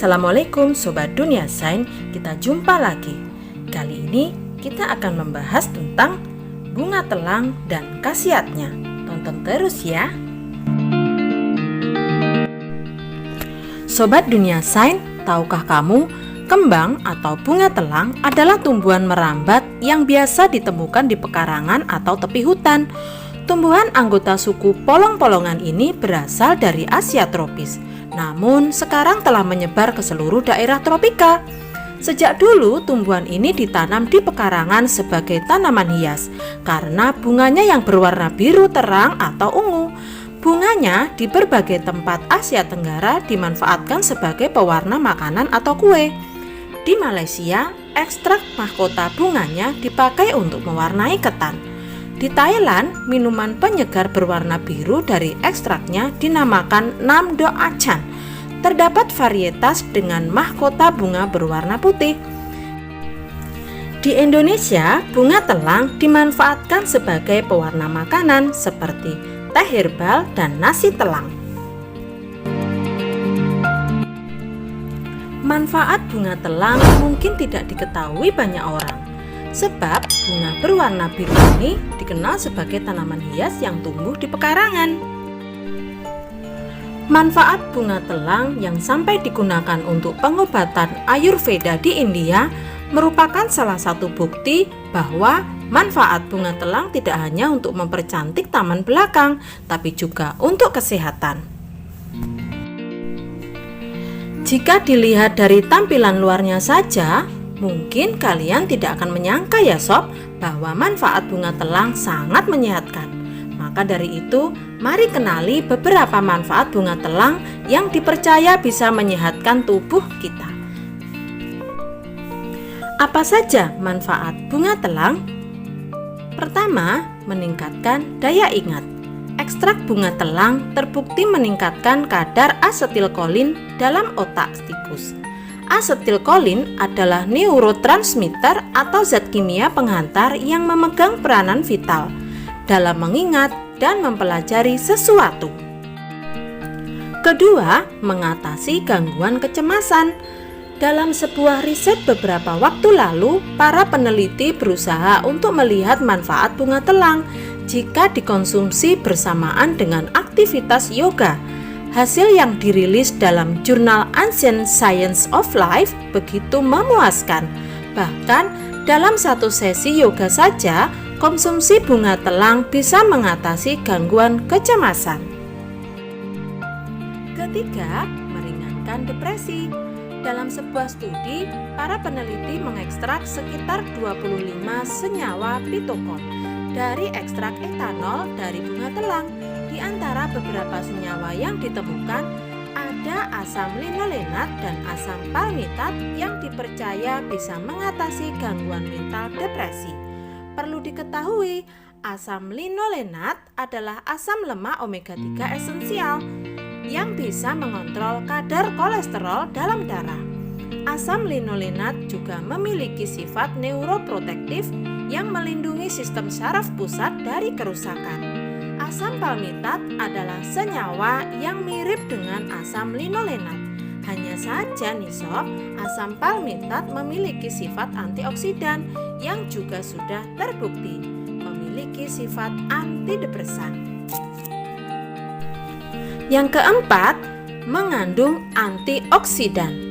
Assalamualaikum Sobat Dunia Sains, kita jumpa lagi. Kali ini kita akan membahas tentang bunga telang dan khasiatnya. Tonton terus ya. Sobat Dunia Sains, tahukah kamu kembang atau bunga telang adalah tumbuhan merambat yang biasa ditemukan di pekarangan atau tepi hutan. Tumbuhan anggota suku polong-polongan ini berasal dari Asia tropis. Namun sekarang telah menyebar ke seluruh daerah tropika. Sejak dulu tumbuhan ini ditanam di pekarangan sebagai tanaman hias karena bunganya yang berwarna biru terang atau ungu. Bunganya di berbagai tempat Asia Tenggara dimanfaatkan sebagai pewarna makanan atau kue. Di Malaysia, ekstrak mahkota bunganya dipakai untuk mewarnai ketan. Di Thailand, minuman penyegar berwarna biru dari ekstraknya dinamakan Nam Do Achan. Terdapat varietas dengan mahkota bunga berwarna putih. Di Indonesia, bunga telang dimanfaatkan sebagai pewarna makanan seperti teh herbal dan nasi telang. Manfaat bunga telang mungkin tidak diketahui banyak orang. Sebab bunga berwarna biru ini dikenal sebagai tanaman hias yang tumbuh di pekarangan. Manfaat bunga telang yang sampai digunakan untuk pengobatan Ayurveda di India merupakan salah satu bukti bahwa manfaat bunga telang tidak hanya untuk mempercantik taman belakang, tapi juga untuk kesehatan. Jika dilihat dari tampilan luarnya saja, mungkin kalian tidak akan menyangka ya sob, bahwa manfaat bunga telang sangat menyehatkan. Maka dari itu, mari kenali beberapa manfaat bunga telang yang dipercaya bisa menyehatkan tubuh kita. Apa saja manfaat bunga telang? Pertama, meningkatkan daya ingat. Ekstrak bunga telang terbukti meningkatkan kadar asetilkolin dalam otak tikus. Asetilkolin adalah neurotransmitter atau zat kimia penghantar yang memegang peranan vital dalam mengingat dan mempelajari sesuatu. Kedua, mengatasi gangguan kecemasan. Dalam sebuah riset beberapa waktu lalu, para peneliti berusaha untuk melihat manfaat bunga telang jika dikonsumsi bersamaan dengan aktivitas yoga. Hasil yang dirilis dalam jurnal Ancient Science of Life begitu memuaskan. Bahkan dalam satu sesi yoga saja, konsumsi bunga telang bisa mengatasi gangguan kecemasan. Ketiga, meringankan depresi. Dalam sebuah studi, para peneliti mengekstrak sekitar 25 senyawa pitokon dari ekstrak etanol dari bunga telang. Di antara beberapa senyawa yang ditemukan, ada asam linolenat dan asam palmitat yang dipercaya bisa mengatasi gangguan mental depresi. Perlu diketahui, asam linolenat adalah asam lemak omega 3 esensial yang bisa mengontrol kadar kolesterol dalam darah. Asam linolenat juga memiliki sifat neuroprotektif yang melindungi sistem saraf pusat dari kerusakan. Asam palmitat adalah senyawa yang mirip dengan asam linolenat. Hanya saja nih sob, asam palmitat memiliki sifat antioksidan yang juga sudah terbukti memiliki sifat antidepresan. Yang keempat, mengandung antioksidan.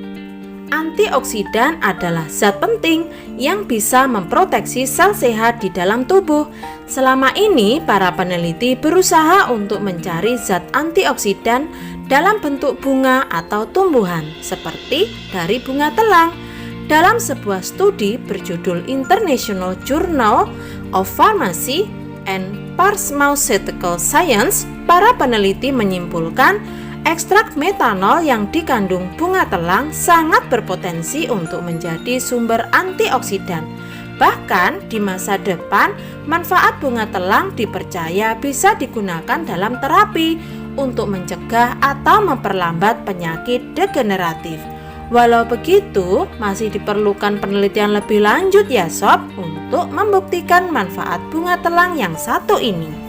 Antioksidan adalah zat penting yang bisa memproteksi sel sehat di dalam tubuh. Selama ini, para peneliti berusaha untuk mencari zat antioksidan dalam bentuk bunga atau tumbuhan, seperti dari bunga telang. Dalam sebuah studi berjudul International Journal of Pharmacy and Pharmaceutical Science, para peneliti menyimpulkan ekstrak metanol yang dikandung bunga telang sangat berpotensi untuk menjadi sumber antioksidan. Bahkan di masa depan, manfaat bunga telang dipercaya bisa digunakan dalam terapi untuk mencegah atau memperlambat penyakit degeneratif. Walau begitu, masih diperlukan penelitian lebih lanjut ya sob untuk membuktikan manfaat bunga telang yang satu ini.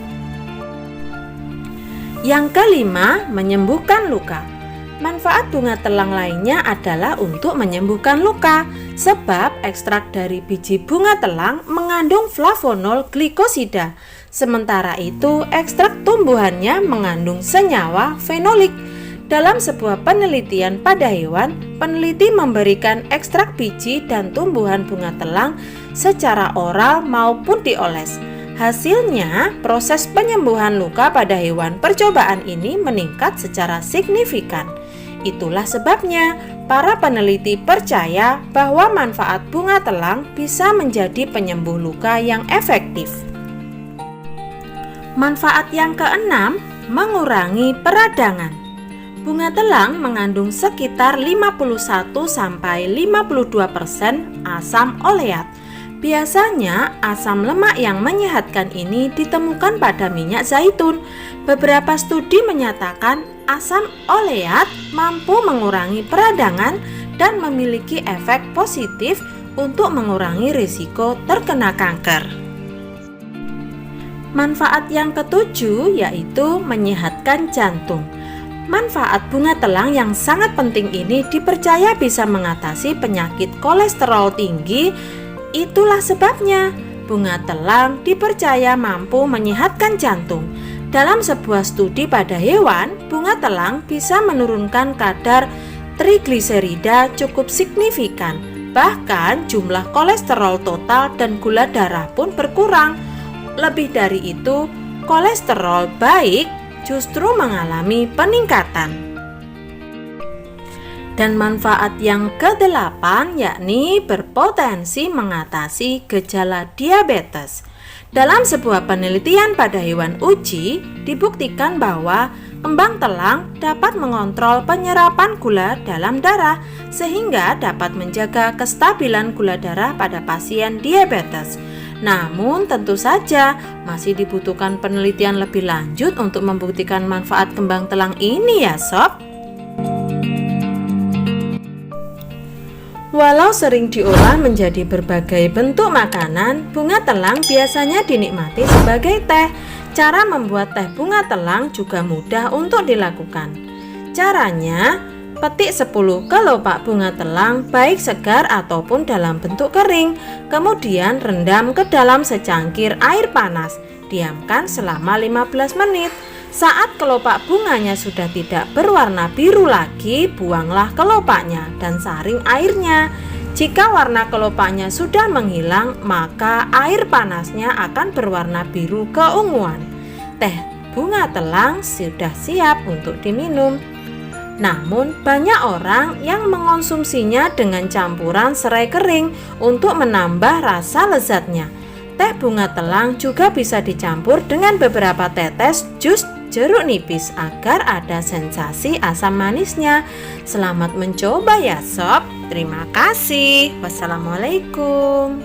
Yang kelima, menyembuhkan luka. Manfaat bunga telang lainnya adalah untuk menyembuhkan luka, sebab ekstrak dari biji bunga telang mengandung flavonol glikosida. Sementara itu, ekstrak tumbuhannya mengandung senyawa fenolik. Dalam sebuah penelitian pada hewan, peneliti memberikan ekstrak biji dan tumbuhan bunga telang secara oral maupun dioles. Hasilnya, proses penyembuhan luka pada hewan percobaan ini meningkat secara signifikan. Itulah sebabnya para peneliti percaya bahwa manfaat bunga telang bisa menjadi penyembuh luka yang efektif. Manfaat yang keenam, mengurangi peradangan. Bunga telang mengandung sekitar 51-52% asam oleat. Biasanya asam lemak yang menyehatkan ini ditemukan pada minyak zaitun. Beberapa studi menyatakan asam oleat mampu mengurangi peradangan dan memiliki efek positif untuk mengurangi risiko terkena kanker. Manfaat yang ketujuh yaitu menyehatkan jantung. Manfaat bunga telang yang sangat penting ini dipercaya bisa mengatasi penyakit kolesterol tinggi. Itulah sebabnya bunga telang dipercaya mampu menyehatkan jantung. Dalam sebuah studi pada hewan, bunga telang bisa menurunkan kadar trigliserida cukup signifikan. Bahkan jumlah kolesterol total dan gula darah pun berkurang. Lebih dari itu, kolesterol baik justru mengalami peningkatan. Dan manfaat yang ke-8 yakni berpotensi mengatasi gejala diabetes. Dalam sebuah penelitian pada hewan uji, dibuktikan bahwa kembang telang dapat mengontrol penyerapan gula dalam darah sehingga dapat menjaga kestabilan gula darah pada pasien diabetes. Namun tentu saja masih dibutuhkan penelitian lebih lanjut untuk membuktikan manfaat kembang telang ini ya sob. Walau sering diolah menjadi berbagai bentuk makanan, bunga telang biasanya dinikmati sebagai teh. Cara membuat teh bunga telang juga mudah untuk dilakukan. Caranya, petik 10 kelopak bunga telang baik segar ataupun dalam bentuk kering. Kemudian rendam ke dalam secangkir air panas. Diamkan selama 15 menit. Saat kelopak bunganya sudah tidak berwarna biru lagi, buanglah kelopaknya dan saring airnya. Jika warna kelopaknya sudah menghilang, maka air panasnya akan berwarna biru keunguan. Teh bunga telang sudah siap untuk diminum. Namun banyak orang yang mengonsumsinya dengan campuran serai kering untuk menambah rasa lezatnya. Teh bunga telang juga bisa dicampur dengan beberapa tetes jus jeruk nipis agar ada sensasi asam manisnya. Selamat mencoba ya sob. Terima kasih. Wassalamualaikum.